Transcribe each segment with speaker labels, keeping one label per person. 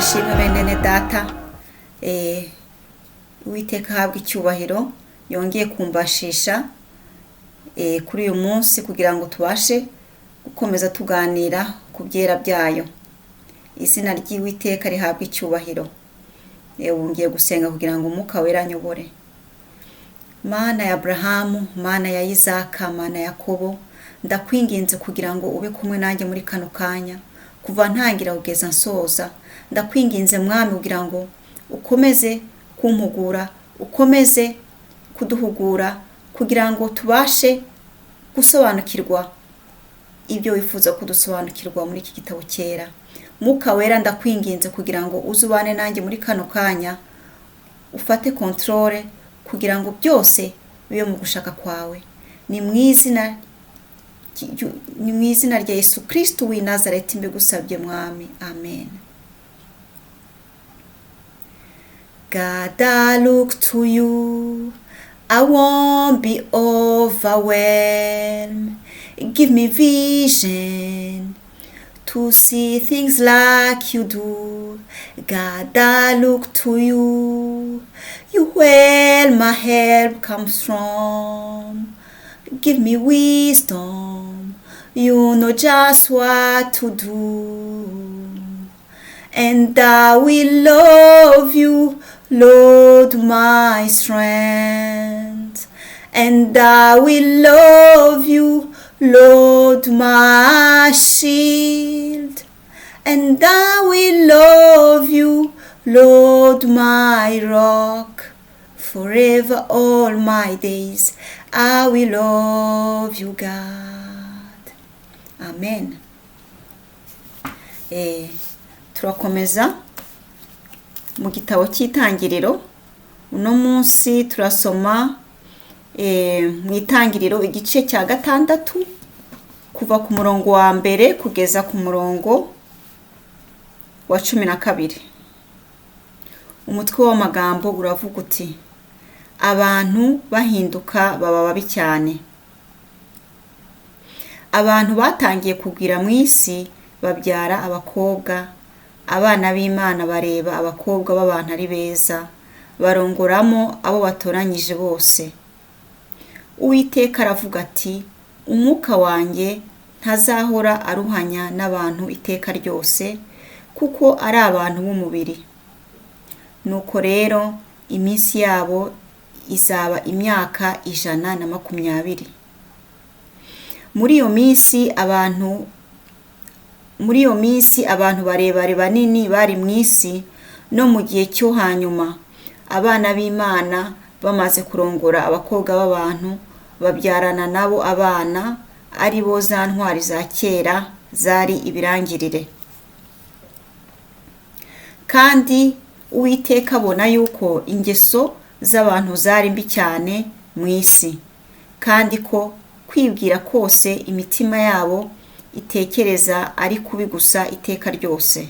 Speaker 1: ashimwe bene data Uwiteka ahabwa icyubahiro yongeye kumbashisha kuri uyu munsi kugira ngo tubashe gukomeza tuganira ku byera byayo. Izina ry'Uwiteka rihabwa icyubahiro. Wongeye gusenga kugira ngo Umwuka Wera anyobore. Mana ya Abrahamu, Mana ya Isaka, Mana ya Yakobo, ndakwinginze kugira ngo ube kumwe nanjye muri kano kanya kuva ntangira kugeza nsoza. Ndakwinginze Mwami kugira ngo ukomeze kumpugura, ukomeze kuduhugura kugira ngo tubashe gusobanukirwa ibyo wifuza kudusobanukirwa muri iki gitabo cyera. Mwuka Wera ndakwinginze kugira ngo uzubane nanjye muri kano kanya, ufate controle kugira ngo byose bibe mu gushaka kwawe. Ni mu izina rya Yesu Kristo w'i Nazareti mbigusabye Mwami, amen. God, I look to you. I won't be overwhelmed. Give me vision to see things like you do. God, I look to you. You where my help comes from. Give me wisdom. You know just what to do. And I will love you, Lord, my strength. And I will love you, Lord, my shield. And I will love you, Lord, my rock. Forever all my days I will love you, God. Amen. Turakomeza mu gitabo cy'itangiriro. Uno munsi turasoma mu itangiriro igice cya 6 kuva ku murongo wa mbere kugeza ku murongo wa 12. Umutwe w'amagambo uravuga uti: abantu bahinduka baba babi cyane. Abantu batangiye kugwira mu isi babyara abakobwa. Abana b'Imana bareba abakobwa b'abantu ari beza, barongoramo abo batoranyije bose. Uwiteka aravuga ati: umwuka wanjye ntazahora aruhanya n'abantu iteka ryose, kuko ari abantu b'umubiri. Nuko rero iminsi yabo izaba imyaka 120. Muri iyo minsi abantu barebare banini bari mu isi, no mu gihe cyo hanyuma abana b'Imana bamaze kurongora abakobwa b'abantu, babyarana nabo abana ari bo za ntwari za kera zari ibirangirire. Kandi Uwiteka abona yuko ingeso z'abantu zari mbi cyane mu isi, kandi ko kwibwira kose imitima yabo itekereza ari kubi gusa iteka ryose.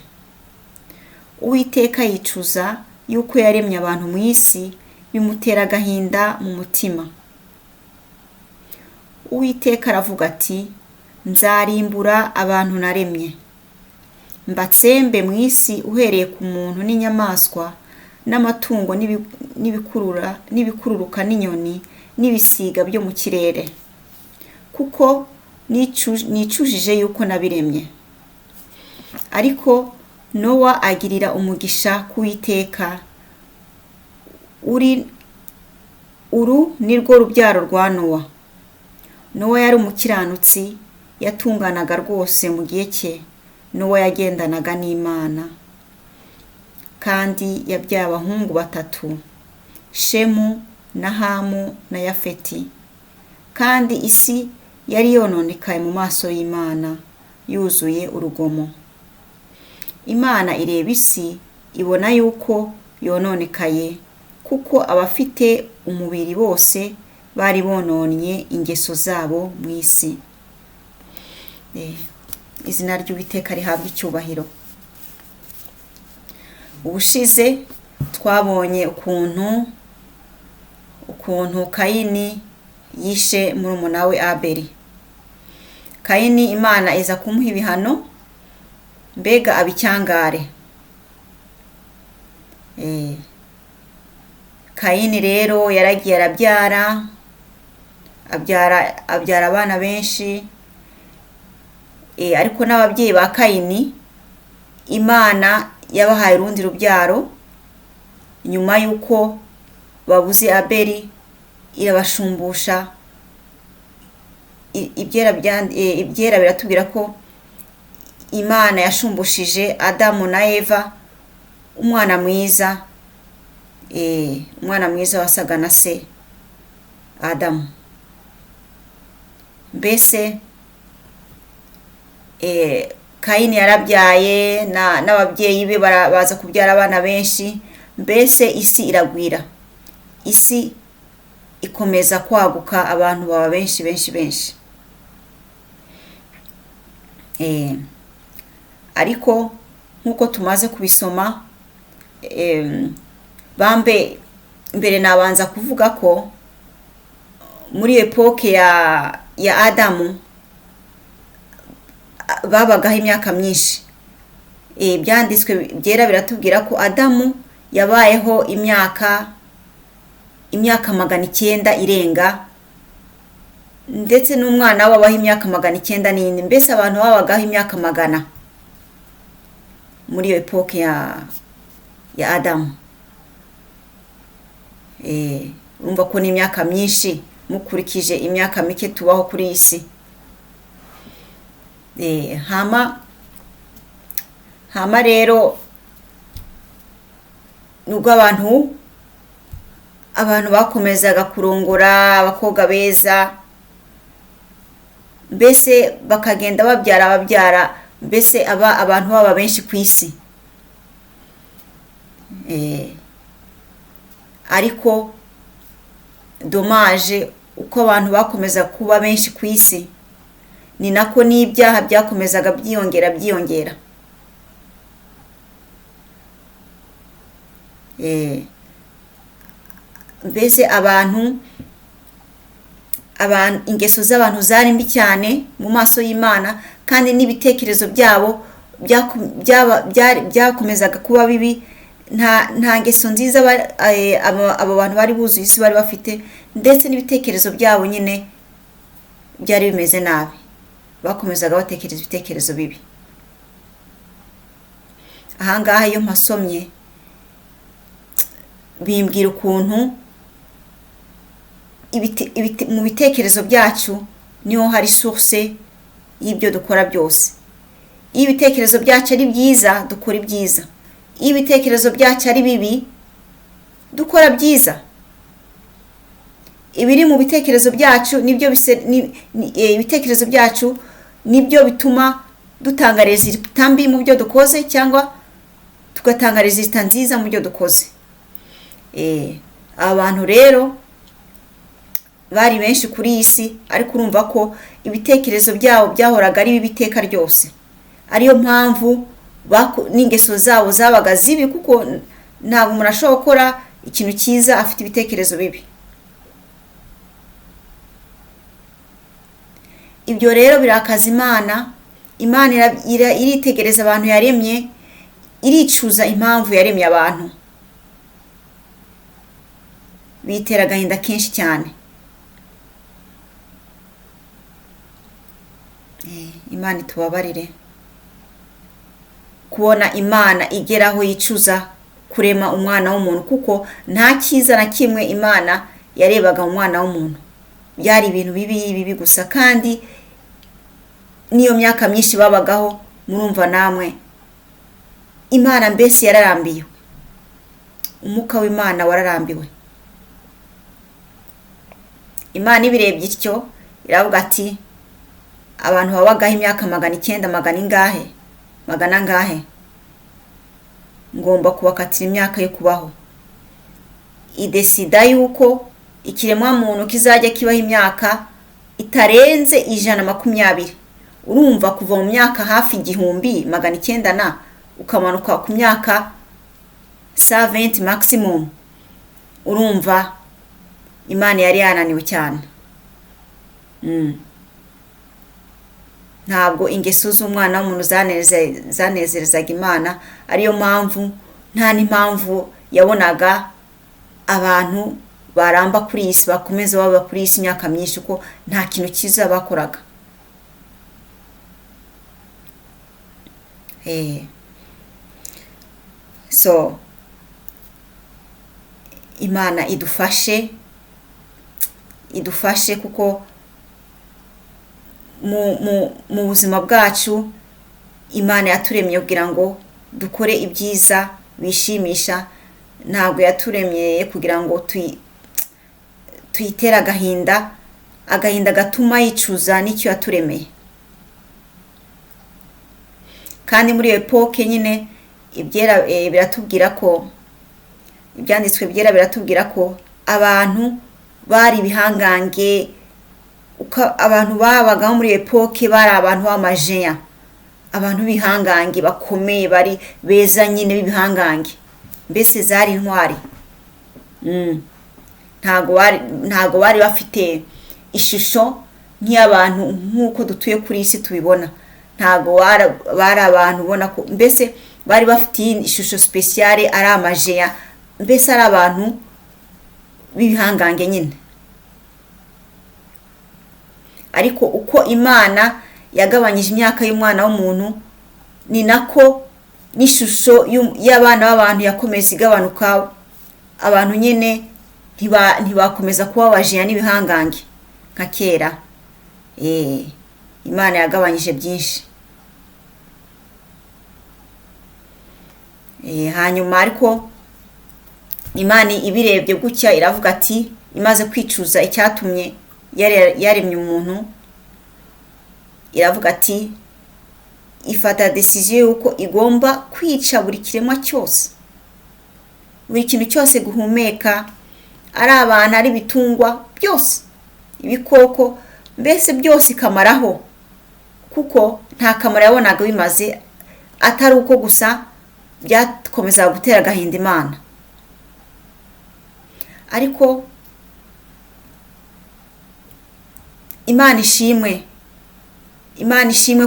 Speaker 1: Uwiteka yicuza yuko yaremye abantu mu isi, bimutera agahinda mu mutima. Uwiteka aravuga ati: nzarimbura abantu naremye, mbatsembe mu isi uhereye ku muntu n'inyamaswa n'amatungo n'ibikururuka n'inyoni n'ibisiga byo mu kirere, kuko nicujije yuko nabiremye. Ariko Nowa agirira umugisha k'Uwiteka. Uru nirwo rubyaro rwa Nowa. Nowa yari umukiranutsi, yatunganaga rwose mu gihe cye. Nowa yagendanaga n'Imana, kandi yabyaye abahungu 3, Shemu na Hamu na Yafeti. Kandi isi yari yononekaye mu maso y'Imana, yuzuye urugomo. Imana ireba isi, ibona yuko yononekaye, kuko abafite umubiri bose bari bononye ingeso zabo mu isi. Izina ry'Uwiteka rihabwa icyubahiro. Ubushize twabonye ukuntu Kayini yishe murumuna we Abeli. Kayini Imana iza kumuha ibihano, mbega abicyangare. Kayini rero yaragiye abyara abana benshi, ariko n'ababyeyi ba Kayini Imana yabahaye urundi rubyaro nyuma y'uko babuze Abeli, irabashumbusha. Ibyera biratubwira ko Imana yashumbushije Adamu na Eva umwana mwiza, umwana mwiza wasaga na se Adamu. Mbese Kayini yarabyaye n'ababyeyi be baza kubyara abana benshi, mbese isi iragwira, isi ikomeza kwaguka, abantu baba benshi benshi benshi. Ariko nk'uko tumaze kubisoma, mbere nabanza kuvuga ko muri epoke ya Adamu babagaho imyaka myinshi. Byanditswe byera biratubwira ko Adamu yabayeho imyaka 900 irenga, ndetse n'umwana we abaho imyaka 900 n'indi. Mbese abantu babagaho imyaka 100 muri iyo epoke ya Adamu. Urumva ko ni imyaka myinshi mukurikije imyaka mike tubaho kuri iyi si. Hama rero nubwo abantu bakomezaga kurongora abakobwa beza, mbese bakagenda babyara, mbese abantu baba benshi ku isi. Ariko dommage uko abantu bakomeza kuba benshi ku isi, ni nako n'ibyaha byakomezaga byiyongera. Mbese ingeso z'abantu zari mbi cyane mu maso y'Imana, kandi n'ibitekerezo byabo byakomezaga kuba bibi. Nta ngeso nziza abo bantu bari buzuye isi bari bafite, ndetse n'ibitekerezo byabo nyine byari bimeze nabi, bakomezaga batekereza ibitekerezo bibi. Ahangaha iyo mpasomye bimbwira ukuntu mu bitekerezo byacu niho hari source y'ibyo dukora byose. Iyo ibitekerezo byacu ari byiza, dukora ibyiza. Iyo ibitekerezo byacu ari bibi, dukora byiza. Ibiri mu bitekerezo byacu ibitekerezo byacu nibyo bituma dutanga resultat mbi mu byo dukoze, cyangwa tugatanga resultat nziza mu byo dukoze. Abantu rero bari benshi kuri iyi si, ariko urumva ko ibitekerezo byabo byahoraga ari ibiteka ryose. Ariyo mpamvu n'ingeso zabo zabaga zibi, kuko ntabwo umuntu ashobora gukora ikintu cyiza afite ibitekerezo bibi. Ibyo rero birakaza Imana. Imana iritegereza abantu yaremye, iricuza impamvu yaremye abantu. Bitera agahinda kenshi cyane. Imana itubabarire kubona Imana igeraho yicuza kurema umwana w'umuntu, kuko nta cyiza na kimwe Imana yarebaga mu mwana w'umuntu. Byari ibintu bibi gusa, kandi niyo myaka myinshi babagaho, murumva namwe Imana mbese yararambiwe. Umwuka w'Imana wararambiwe. Imana ibirebye ityo iravuga ati, abantu babagaho imyaka 900 magana ngahe, ngomba kubakatira imyaka yo kubaho. Idesida yuko ikiremwa muntu kizajya kibaho imyaka itarenze 120. Urumva kuva mu myaka hafi 1900 na ukamanuka ku myaka 120 maximum. Urumva Imana yari yananiwe cyane. Ntabwo ingeso z'umwana w'umuntu zanezerezaga Imana. Ariyo mpamvu nta n'impamvu yabonaga abantu baramba kuri iyi si, bakomeza baba kuri iyi si imyaka myinshi, ko nta kintu cyiza bakoraga. So Imana idufashe kuko mu buzima bwacu Imana yaturemye kugira ngo dukore ibyiza bishimisha. Ntabwo yaturemye kugira ngo tuyitere agahinda gatuma yicuza n'icyo yaturemeye. Kandi muri epoke nyine biratubwira ko ibyanditswe byera biratubwira ko abantu bari ibihangange, abantu babagaho muri epoke bari abantu b'amajeya, abantu b'ibihangange bakomeye, bari beza nyine b'ibihangange, mbese zari intwari. ntago bari bafite ishusho nk'iy'abantu nk'uko dutuye kuri iyi si tubibona. Ntago bari abantu ubona ko mbese bari bafite ishusho speciale, ari amajeya, mbese ari abantu b'ibihangange nyine. Ariko uko Imana yagabanyije imyaka y'umwana w'umuntu, ni nako n'ishusho y'abana b'abantu yakomeza igabanuka. Abantu nyine ntibakomeza kuba abajeya n'ibihangange nka kera. Imana yagabanyije byinshi. Hanyuma ariko Imana ibirebye gutya iravuga ati, imaze kwicuza icyatumye yaremye umuntu, iravuga ati ifata decision yuko igomba kwica buri kiremwa cyose, buri kintu cyose guhumeka, ari abantu, ari bitungwa byose, ibikoko, mbese byose ikamaraho, kuko nta kamaro yabonaga bimaze, atari uko gusa byakomeza gutera agahinda Imana. Ariko Imana ishimwe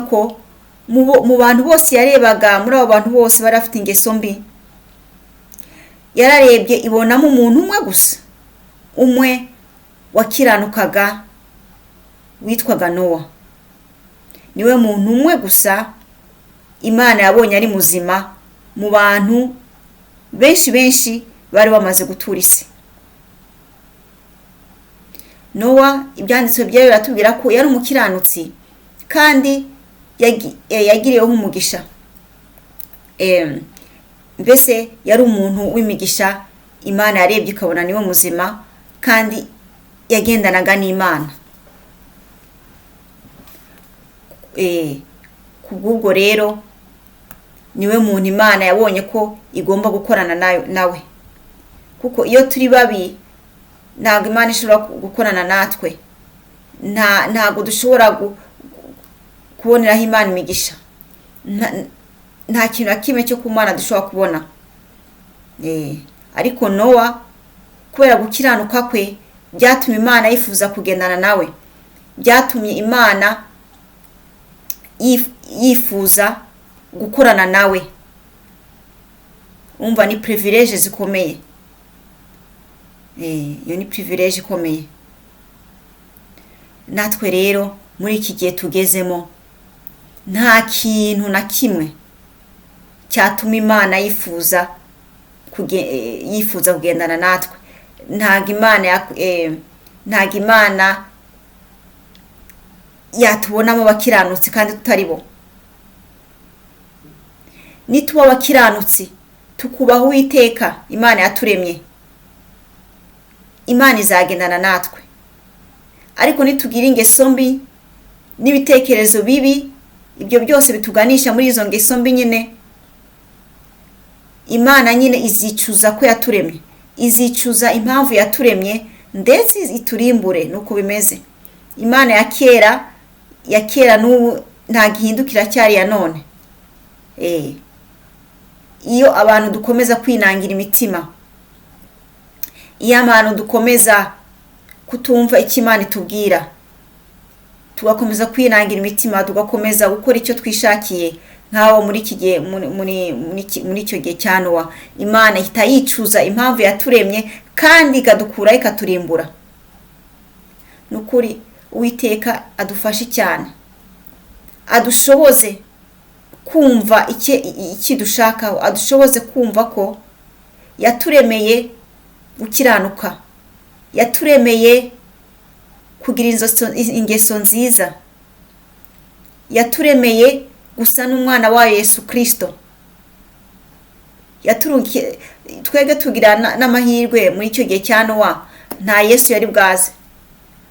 Speaker 1: ko mu bantu bose yarebaga, muri abo bantu bose bari bafite ingeso mbi, yararebye ibonamo umuntu umwe gusa, umwe wakiranukaga witwaga Nowa. Niwe muntu umwe gusa Imana yabonye ari muzima mu bantu benshi bari bamaze gutura isi. Nowa ibyanditswe byayo biratubwira ko yari umukiranutsi kandi yagiriyeho umugisha. Mbese yari umuntu w'imigisha. Imana yarebye ikabona niwe muzima kandi yagendanaga n'Imana. Kubw'ubwo rero niwe muntu Imana yabonye ko igomba gukorana nawe, kuko iyo turi babi ntabwo Imana ishobora gukorana natwe. Ntabwo dushobora kuboneraho Imana imigisha. Nta kintu na kimwe cyo ku Mana dushobora kubona. Ariko Nowa kubera gukiranuka kwe byatumye Imana yifuza kugendana nawe, byatumye Imana yifuza gukorana nawe. Umva ni privilege zikomeye. Iyo ni privilege ikomeye. Natwe rero muri iki gihe tugezemo, nta kintu na kimwe cyatuma Imana yifuza kugendana natwe. Ntago Imana yatubonamo bakiranutsi kandi tutari bo. Nituba bakiranutsi tukubaho Uwiteka Imana yaturemye, Imana izagendana natwe. Ariko nitugira ingeso mbi n'ibitekerezo bibi, ibyo byose bituganisha muri izo ngeso mbi nyine, Imana nyine izicuza ko yaturemye, izicuza impamvu yaturemye, ndetse iturimbure. Nuko bimeze. Imana ya kera n'ubu nta gihindukira cyari ya none. Iyo abantu dukomeza kwinangira imitima, iyo abantu dukomeza kutumva icyo Imana itubwira, tugakomeza kwinangira imitima, tugakomeza gukora icyo twishakiye, nk'aho muri iki gihe muri icyo gihe cya Nowa, Imana ihita yicuza impamvu yaturemye kandi ikadukuraho ikaturimbura. Ni ukuri Uwiteka adufashe cyane, adushoboze kumva iki dushakaho, adushoboze kumva ko yaturemeye gukiranuka, yaturemeye kugira ingeso nziza, yaturemeye gusa n'umwana wayo Yesu Kristo. Twebwe tugira n'amahirwe muri icyo gihe cya Nowa nta Yesu yari bwaze,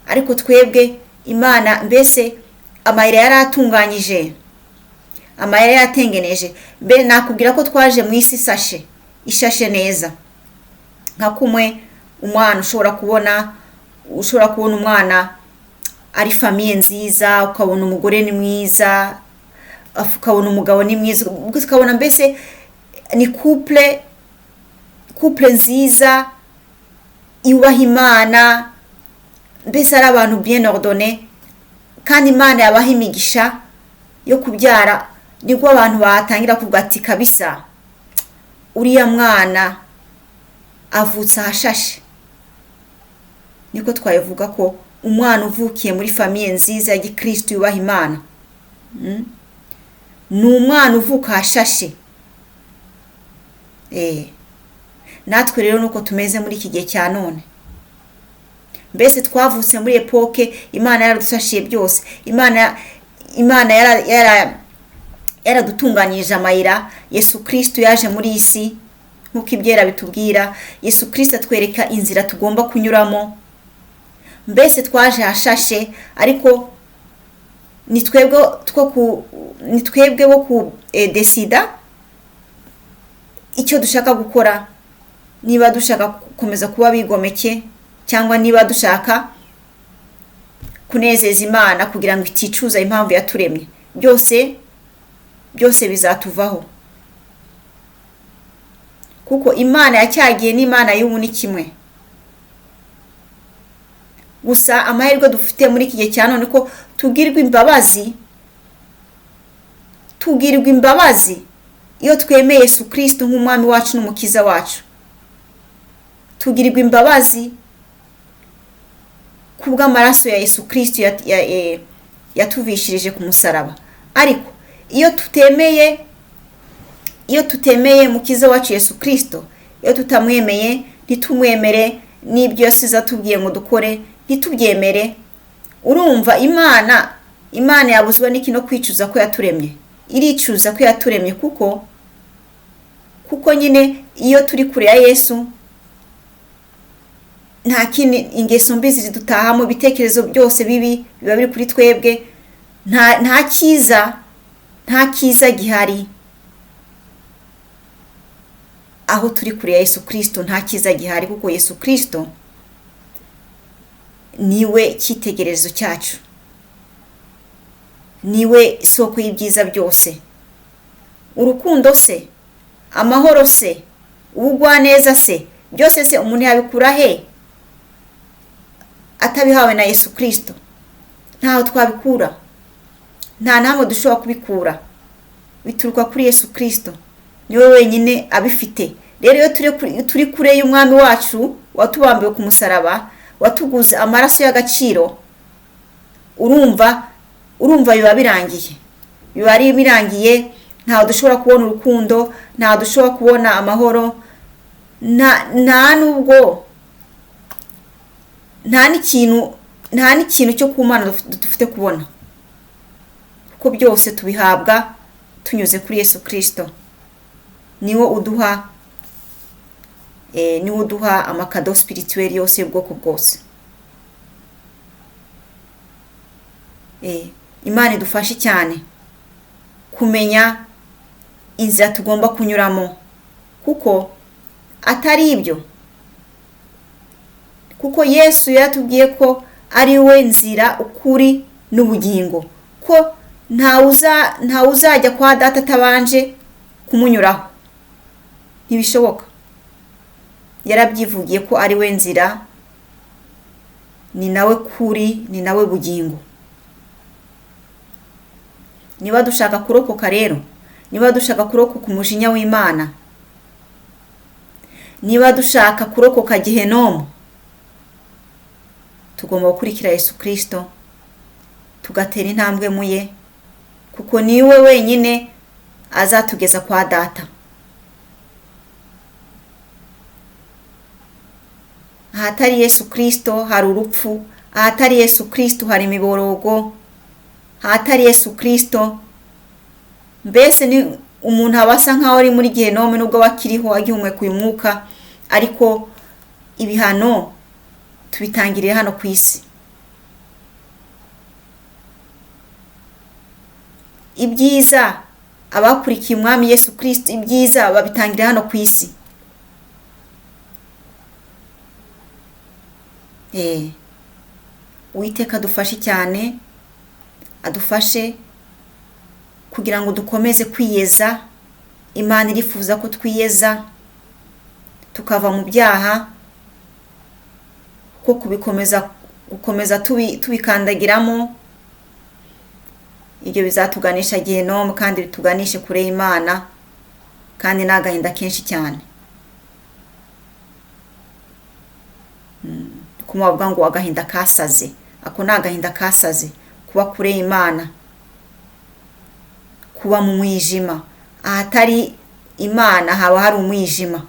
Speaker 1: ariko twebwe Imana mbese amayira yari atunganyije, amayira yatengeneje. Mbere nakubwira ko twaje mu isi ishashe neza, nka kumwe umwana ushobora kubona umwana ari famiye nziza, ukabona umugore ni mwiza, ukabona umugabo ni mwiza, ukabona mbese ni couple nziza yubaha Imana, mbese ari abantu bien ordonné, kandi Imana yabaha imigisha yo kubyara. Nibwo abantu batangira kuvuga ati kabisa uriya mwana avutse ahashashe. Niko twayivuga ko umwana uvukiye muri famiye nziza ya Gikristo yubaha Imana ni umwana uvuka ahashashe. Natwe rero nuko tumeze muri iki gihe cya none. Mbese twavutse muri epoke Imana yaradusashiye byose. Imana yaradutunganyije amayira. Yesu Kristo yaje muri isi nkuko ibyera bitubwira. Yesu Kristo atwereka inzira tugomba kunyuramo. Mbese twaje hashashe, ariko ni twebwe bo ku decida icyo dushaka gukora. Niba dushaka gukomeza kuba bigomeke, cyangwa niba dushaka kunezeza Imana kugira ngo iticuza impamvu yaturemye, byose bizatuvaho, kuko Imana yacyagiye n'Imana y'ubu ni kimwe. Gusa amahirwe dufite muri iki gihe cya none ko tugirwa imbabazi iyo twemeye Yesu Kristo nk'umwami wacu n'umukiza wacu. Tugirirwa imbabazi kubw'amaraso ya Yesu Kristo yatuvishirije ku musaraba. Ariko iyo tutemeye mukiza wacu Yesu Kristo, iyo tutamwemeye, ntitumwemere n'ibyo yasize atubwiye ngo dukore, ntitubyemere, urumva Imana yabuzwa n'iki no kwicuza ko yaturemye. Iricuza ko yaturemye kuko nyine iyo turi kure ya Yesu nta kindi ingeso mbi zidutahamo, ibitekerezo byose bibi biba biri kuri twebwe. Nta cyiza gihari aho turi kure ya Yesu Kristo. Nta cyiza gihari kuko Yesu Kristo niwe cyitegererezo cyacu, niwe isoko y'ibyiza byose. Urukundo se, amahoro se, ubugwaneza se, byose se umuntu yabikura he atabihawe na Yesu Kristo? Ntaho twabikura, nta namwe dushobora kubikura. Bituruka kuri Yesu Kristo, niwe wenyine abifite. Rero iyo turi kure y'umwami wacu watubambiwe ku musaraba, watuguze amaraso y'agaciro, urumva biba birangiye. Biba ari birangiye, ntaho dushobora kubona urukundo, ntaho dushobora kubona amahoro, nta nubwo nta n'ikintu cyo ku Mana dufite kubona, kuko byose tubihabwa tunyuze kuri Yesu Kristo. Niwe uduha amakado spirituel yose y'ubwoko bwose. Imana idufashe cyane kumenya inzira tugomba kunyuramo, kuko atari ibyo, kuko Yesu yatubwiye ko ari we nzira, ukuri n'ubugingo, ko nta uzajya kwa Data atabanje kumunyuraho. Ntibishoboka. Yarabyivugiye ko ari we nzira, ni nawe kuri, ni nawe bugingo. Niba dushaka kurokoka rero, niba dushaka kurokoka umujinya w'Imana, niba dushaka kurokoka gehenomu, tugomba gukurikira Yesu Kristo, tugatera intambwe muye, kuko niwe wenyine azatugeza kwa Data. Ahatari Yesu Kristo hari urupfu, ahatari Yesu Kristo hari imiborogo, ahatari Yesu Kristo mbese ni umuntu abasa nkaho ari muri gehenomu nubwo bakiriho agihumeka uyu mwuka, ariko ibihano tubitangiriye hano ku isi. Ibyiza abakurikiye umwami Yesu Kristo, ibyiza babitangiriye hano ku isi. Uwiteka adufashe cyane, adufashe kugira ngo dukomeze kwiyeza. Imana irifuza ko twiyeza tukava mu byaha, ko gukomeza tubikandagiramo, ibyo bizatuganisha gehenomu kandi bituganishe kure y'Imana, kandi n'agahinda kenshi cyane. Kumuvuga ngo agahinda kasaze, ako ni agahinda kasaze, kuba kure y'Imana, kuba mu mwijima. Ahatari Imana haba hari umwijima.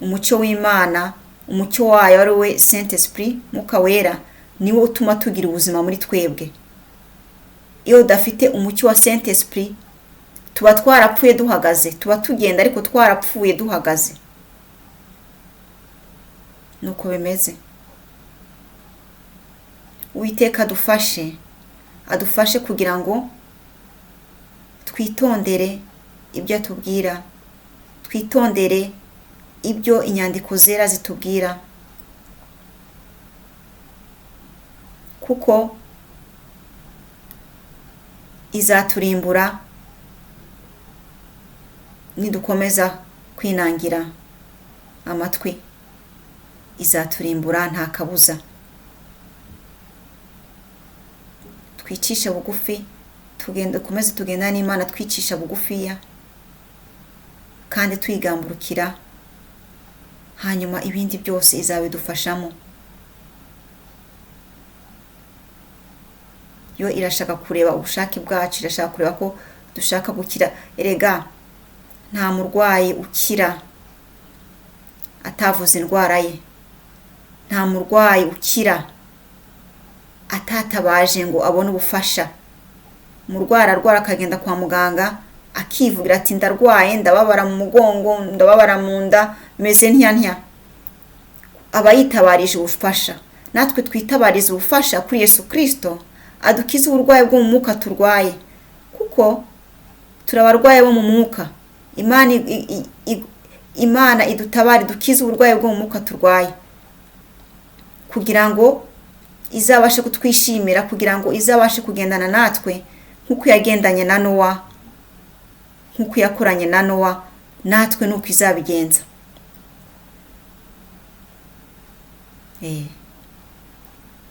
Speaker 1: Umucyo w'Imana, umucyo wayo ari we Saint Esprit, Mwuka Wera, niwo utuma tugira ubuzima muri twebwe. Iyo udafite umucyo wa Saint Esprit, tuba twarapfuye duhagaze, tuba tugenda ariko twarapfuye duhagaze. Nuko bimeze. Uwiteka adufashe kugira ngo twitondere ibyo atubwira, twitondere ibyo inyandiko zera zitubwira, kuko izaturimbura nidukomeza kwinangira amatwi. Izaturimbura nta kabuza. Twicisha bugufi, dukomeze tugenda n'Imana twicisha bugufiya kandi twigamburukira, hanyuma ibindi byose izabidufashamo. Yo irashaka kureba ubushake bwacu, irashaka kureba ko dushaka gukira. Erega nta murwayi ukira atavuze indwara ye, nta murwayi ukira atatabaje ngo abone ubufasha. Umurwayi arwara akagenda kwa muganga akivugira ati ndarwaye, ndababara mu mugongo, ndababara mu nda, meze ntya, aba yitabarije ubufasha. Natwe twitabarize ubufasha kuri Yesu Kristo, adukize uburwayi bwo mu mwuka turwaye, kuko turabarwaye bo mu mwuka. Imana idutabare dukize uburwayi bwo mu mwuka turwaye, kugira ngo izabashe kutwishimira, kugira ngo izabashe kugendana natwe nk'uko yagendanye na Nowa, nk'uko yakoranye na Nowa, natwe nuko izabigenza.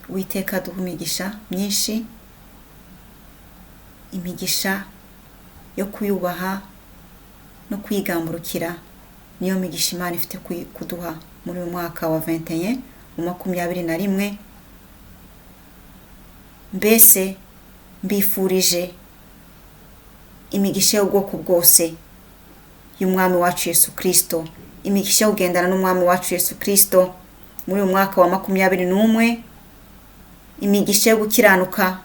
Speaker 1: Uwiteka duha imigisha myinshi, imigisha yo kuyubaha no kwigamburukira. Niyo migisha Imana ifite kuduha muri uyu mwaka wa 2021. Mbese mbifurije imigisha y'ubwoko bwose y'umwami wacu Yesu Kristo, imigisha yo kugendana n'umwami wacu Yesu Kristo muri uyu mwaka wa 2021, imigisha yo gukiranuka,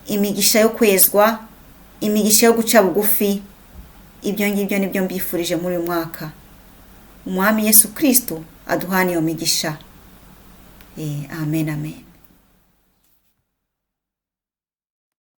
Speaker 1: imigisha yo kwezwa, imigisha yo guca bugufi. Ibyo ngibyo nibyo mbifurije muri uyu mwaka. Umwami Yesu Kristo aduhane iyo migisha. Amen, amen.